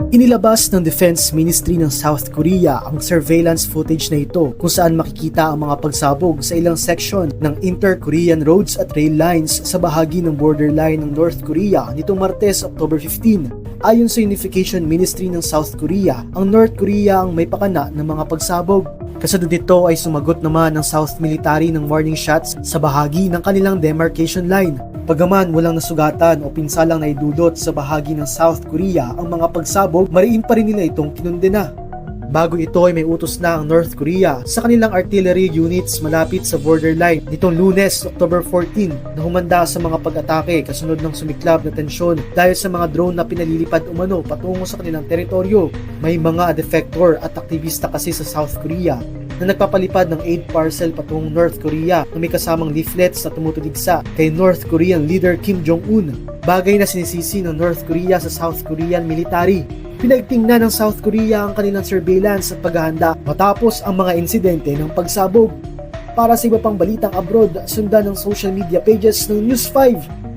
Inilabas ng Defense Ministry ng South Korea ang surveillance footage na ito kung saan makikita ang mga pagsabog sa ilang section ng inter-Korean roads at rail lines sa bahagi ng borderline ng North Korea nitong Martes, October 15. Ayon sa Unification Ministry ng South Korea, ang North Korea ang may pakana ng mga pagsabog. Kasunod nito ay sumagot naman ng South Military ng warning shots sa bahagi ng kanilang demarcation line. Bagaman walang nasugatan o pinsalang naidudot sa bahagi ng South Korea ang mga pagsabog, mariin pa rin nila itong kinundena. Bago ito ay may utos na ang North Korea sa kanilang artillery units malapit sa borderline nitong Lunes, October 14 na humanda sa mga pag-atake kasunod ng sumiklab na tensyon dahil sa mga drone na pinalilipad umano patungo sa kanilang teritoryo. May mga defector at aktivista kasi sa South Korea na nagpapalipad ng aid parcel patungong North Korea na may kasamang leaflets na tumutuligsa kay North Korean leader Kim Jong-un, bagay na sinisisi ng North Korea sa South Korean military. Pinagtingnan ng South Korea ang kanilang surveillance at paghahanda matapos ang mga insidente ng pagsabog. Para sa iba pang balitang abroad, sundan ng social media pages ng News 5.